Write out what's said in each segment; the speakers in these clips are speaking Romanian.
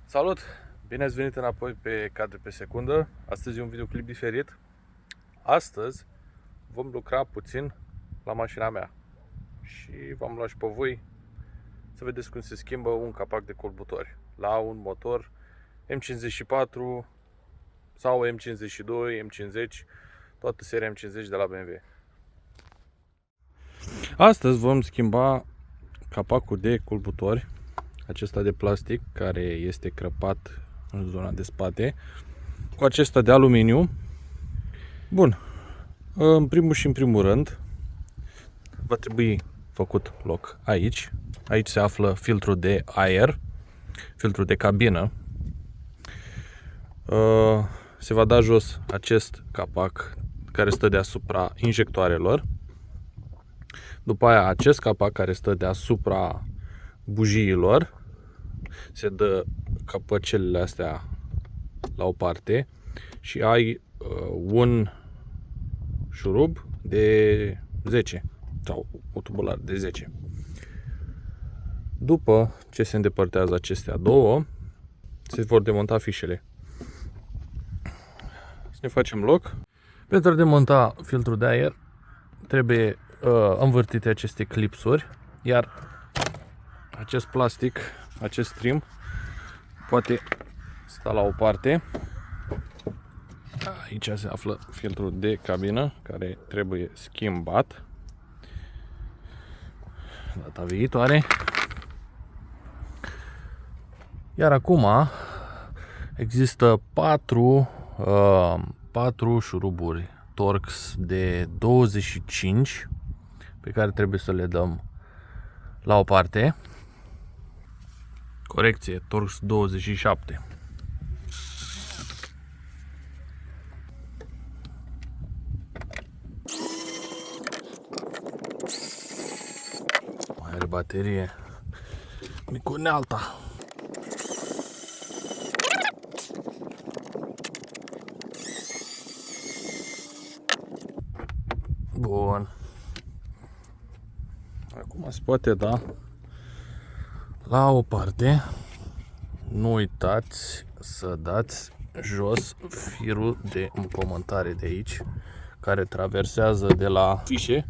Salut! Bine ați venit înapoi pe Cadre pe Secundă. Astăzi e un videoclip diferit. Astăzi vom lucra puțin la mașina mea și v-am luat și pe voi să vedeți cum se schimbă un capac de culbutori la un motor M54 sau M52, M50, toată seria M50 de la BMW. Astăzi vom schimba capacul de culbutori, acesta de plastic care este crăpat în zona de spate, cu acesta de aluminiu. Bun, în primul și în primul rând va trebui făcut loc aici. Aici se află filtrul de aer, filtrul de cabină. Se va da jos acest capac care stă deasupra injectoarelor. După aia acest capac care stă deasupra bujiilor. Se dă capăcelele astea la o parte și ai un șurub de 10 sau o tubular de 10. După ce se îndepărtează acestea două, se vor demonta fișele. Să ne facem loc. Pentru a demonta filtrul de aer trebuie învârtite aceste clipsuri, iar acest plastic, acest trim, poate sta la o parte. Aici se află filtrul de cabină care trebuie schimbat data viitoare. Iar acum există 4 șuruburi Torx de 25 pe care trebuie să le dăm la o parte. Corecție, Torx 27. Mai are baterie. Micunealta. Bun. Acum se poate da la o parte. Nu uitați să dați jos firul de împământare de aici, care traversează de la fișe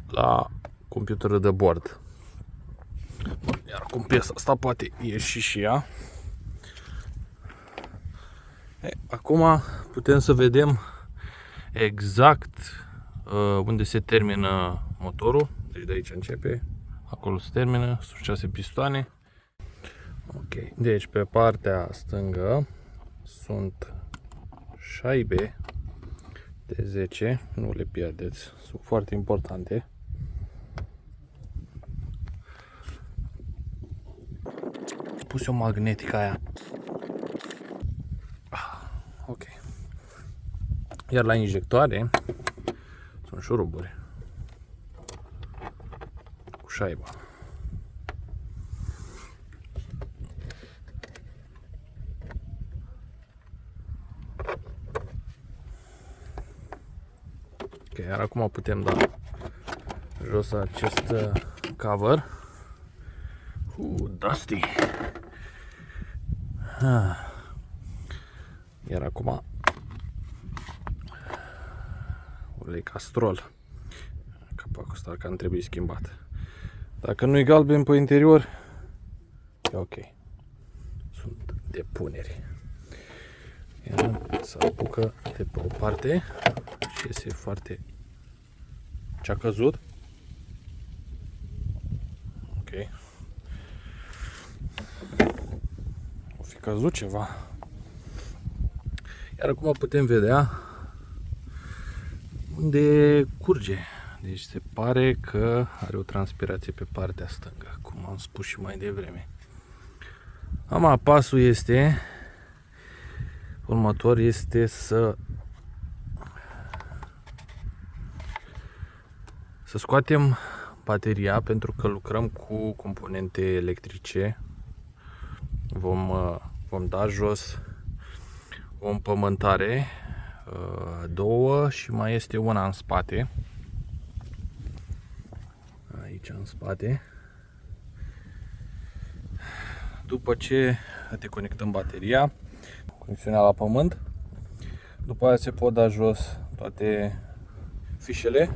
la computerul de bord. Iar acum piesa asta poate ieși și ea. Acum putem să vedem exact unde se termină motorul. Deci de aici începe, acolo se termină, sunt 6 pistoane. Ok, deci pe partea stângă sunt șaibe de 10, nu le pierdeți, sunt foarte importante. Pus eu magnetica aia. Ok. Iar la injectoare sunt șuruburi cu șaiba. Ok, iar acum putem da jos acest cover. Dusty. Iar acum ulei castrol. Capacul ăsta cam trebuie schimbat. Dacă nu e galben pe interior, e ok. Sunt depuneri. Iar se apucă de pe o parte și este foarte ce-a căzut. Ok. O fi căzut ceva. Iar acum putem vedea unde curge. Deci se pare că are o transpirație pe partea stângă, cum am spus și mai devreme. Acum pasul este următor, este să scoatem bateria, pentru că lucrăm cu componente electrice. Vom da jos o împământare, două, și mai este una în spate. Aici în spate. După ce deconectăm bateria, conexiunea la pământ. După aia se pot da jos toate fișele.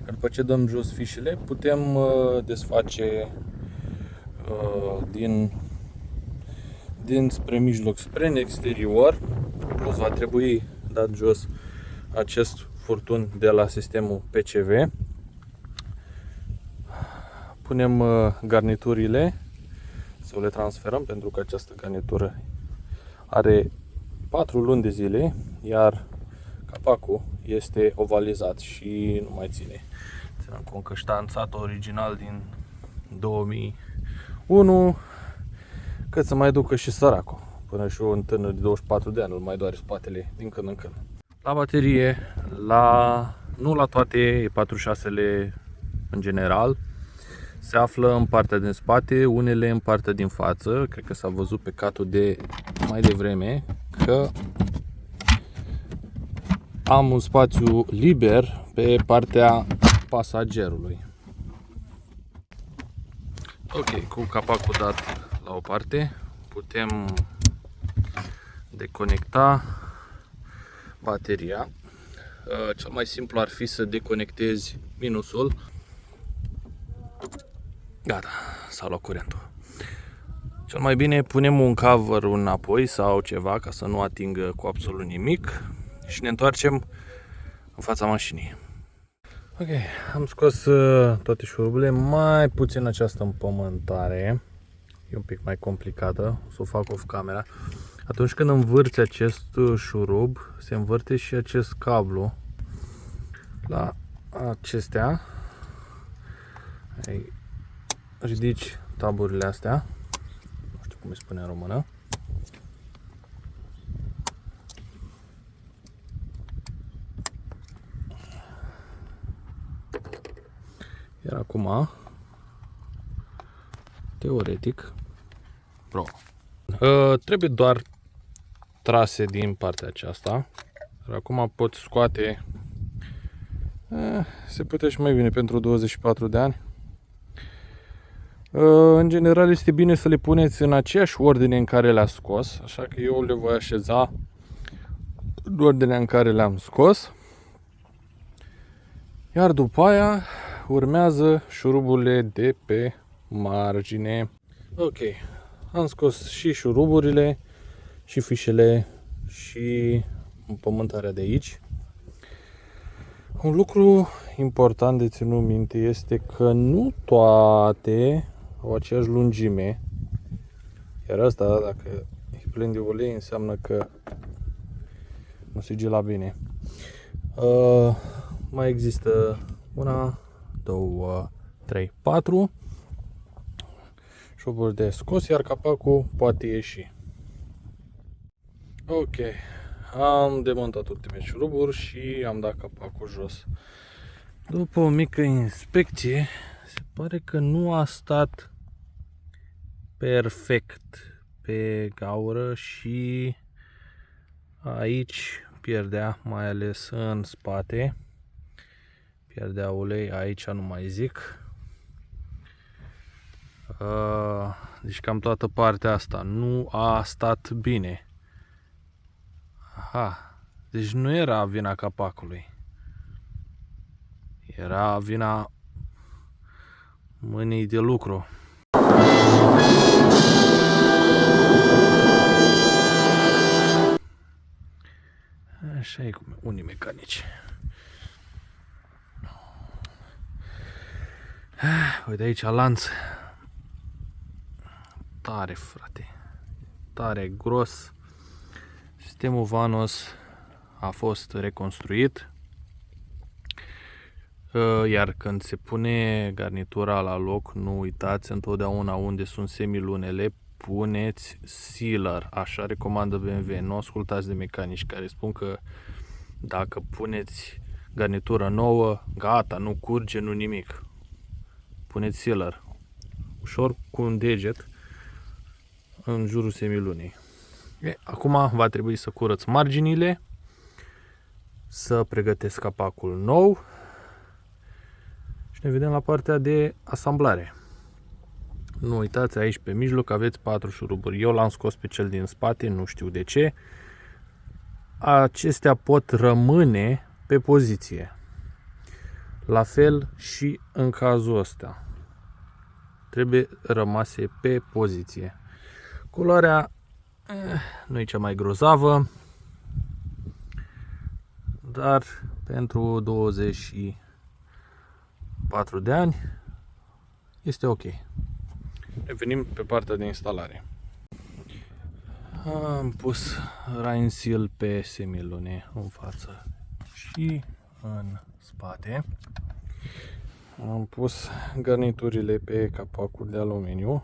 După ce dăm jos fișele, putem desface din spre mijloc spre în exterior. Plus va trebui dat jos acest furtun de la sistemul PCV. Punem garniturile, să le transferăm, pentru că această garnitură are 4 luni de zile, iar capacul este ovalizat și nu mai ține. Ținem cont că ștanțat original din 2001, cât să mai ducă și săracul. Până și un tânăr de 24 de ani îl mai doare spatele din când în când. La baterie, nu la toate E46-le în general, se află în partea din spate, unele în partea din față. Cred că s-a văzut pe catul de mai devreme că am un spațiu liber pe partea pasagerului. Ok, cu capacul dat la o parte, putem deconecta bateria. Cel mai simplu ar fi să deconectezi minusul. Gata, s-a luat curentul. Cel mai bine punem un cover înapoi sau ceva ca să nu atingă cu absolut nimic și ne întoarcem în fața mașinii. Ok, am scos toate șurubele, mai puțin această împământare. E un pic mai complicată, o să o fac off camera. Atunci când învârți acest șurub, se învârte și acest cablu la acestea. Ai, ridici taburile astea, nu știu cum îi spune în română. Iar acum, teoretic, trebuie doar trase din partea aceasta. Iar acum pot scoate, se putea și mai bine pentru 24 de ani. În general este bine să le puneți în aceeași ordine în care le-a scos, așa că eu le voi așeza în ordinea în care le-am scos. Iar după aia urmează șuruburile de pe margine. Ok, am scos și șuruburile, și fișele, și împământarea de aici. Un lucru important de ținut minte este că nu toate au aceeași lungime. Iar asta, dacă e plin de ulei, înseamnă că nu se gela bine. Mai există 1, 2, 3, 4 șuruburi de scos, iar capacul poate ieși. Ok, am demontat ultimele șuruburi și am dat capacul jos. După o mică inspecție, se pare că nu a stat perfect pe gaură și aici pierdea, mai ales în spate. Pierdea ulei, aici nu mai zic. Deci cam toată partea asta nu a stat bine. Aha, deci nu era vina capacului. Era vina mâinii de lucru. Așa e cum unii mecanici. Uite aici lanț. Tare, frate. Tare gros. Sistemul Vanos a fost reconstruit. Iar când se pune garnitura la loc, nu uitați întotdeauna unde sunt semilunele, puneți sealer. Așa recomandă BMW. Nu ascultați de mecanici care spun că dacă puneți garnitură nouă, gata, nu curge, nu nimic. Puneți sealer. Ușor cu un deget în jurul semilunei. Acum va trebui să curăț marginile, să pregătesc capacul nou și ne vedem la partea de asamblare. Nu uitați, aici pe mijloc aveți 4 șuruburi. Eu l-am scos pe cel din spate, nu știu de ce. Acestea pot rămâne pe poziție. La fel și în cazul ăsta. Trebuie rămase pe poziție. Culoarea nu e cea mai grozavă, dar pentru 24 de ani este ok. Revenim pe partea de instalare. Am pus rain seal pe semilune în față și în spate. Am pus garniturile pe capacul de aluminiu.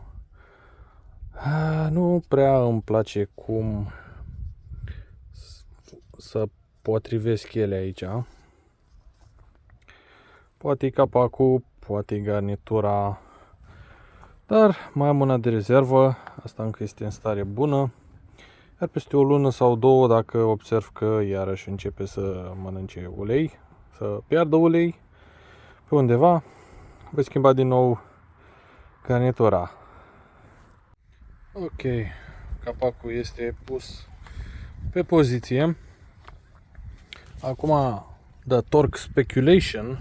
Nu prea îmi place cum să potrivesc ele aici. Poate capacul, poate garnitura, dar mai am una de rezervă. Asta încă este în stare bună. Iar peste o lună sau două, dacă observ că iarăși începe să mănânce ulei, să piardă ulei pe undeva, voi schimba din nou garnitura. Ok, capacul este pus pe poziție. Acum, the torque speculation,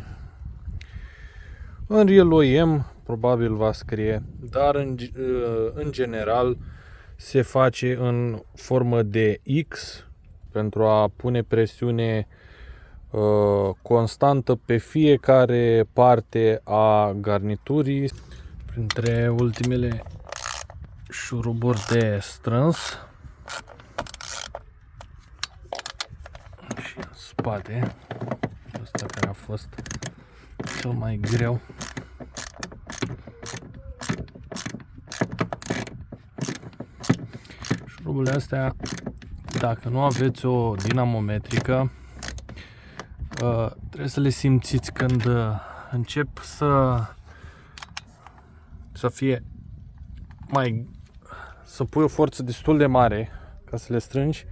în Real OEM probabil va scrie, dar în general se face în formă de X pentru a pune presiune constantă pe fiecare parte a garniturii. Printre ultimele șuruburi de strâns și în spate, ăsta care a fost cel mai greu. Șuruburile astea, dacă nu aveți o dinamometrică, trebuie să le simțiți când încep să fie să pui o forță destul de mare ca să le strângi.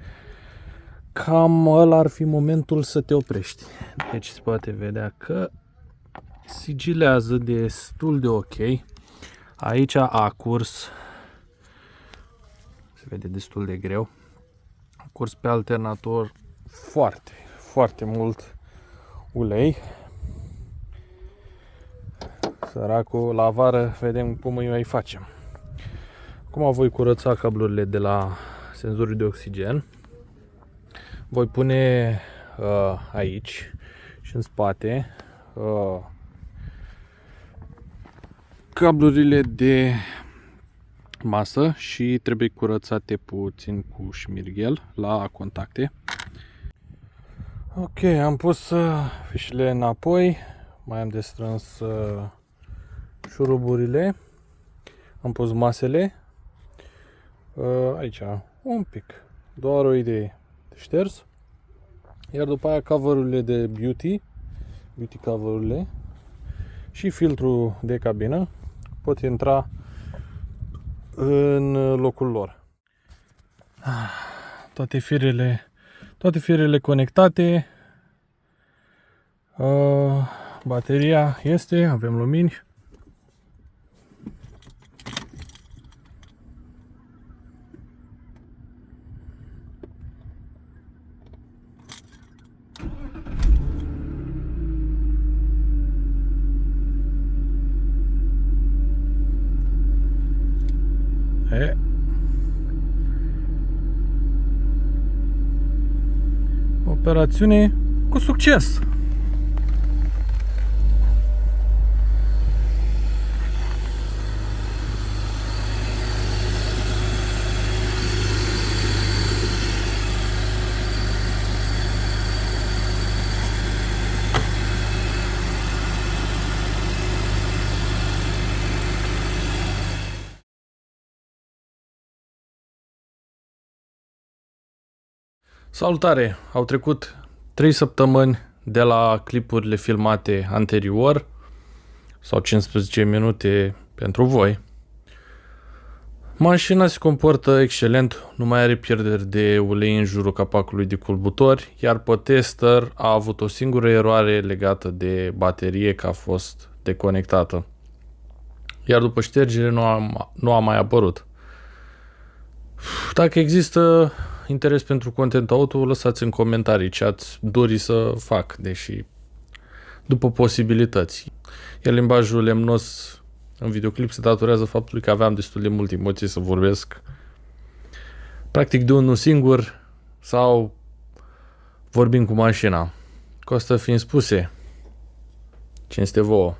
Cam ăla ar fi momentul să te oprești. Deci se poate vedea că sigilează destul de ok. Aici a curs, se vede destul de greu, a curs pe alternator foarte mult ulei. Săracul, la vară vedem cum îi mai facem. Acum voi curăța cablurile de la senzorul de oxigen. Voi pune aici și în spate cablurile de masă și trebuie curățate puțin cu șmirghel la contacte. Ok, am pus fișele înapoi, mai am de strâns șuruburile, am pus masele aici un pic, doar o idee de șters, iar după aia cover-urile de beauty cover-urile și filtrul de cabină pot intra în locul lor. Toate firele conectate, bateria este, avem lumini. Operațiune cu succes! Salutare! Au trecut 3 săptămâni de la clipurile filmate anterior, sau 15 minute pentru voi. Mașina se comportă excelent, nu mai are pierderi de ulei în jurul capacului de culbutori, iar pe tester a avut o singură eroare legată de baterie, că a fost deconectată. iar după ștergere nu a mai apărut. Dacă există interes pentru content auto, lăsați în comentarii ce ați dori să fac, deși după posibilități. Iar limbajul lemnos în videoclip se datorează faptului că aveam destul de multe emoții să vorbesc practic de unul singur sau vorbim cu mașina. Cu asta fiind spuse, cinste vouă!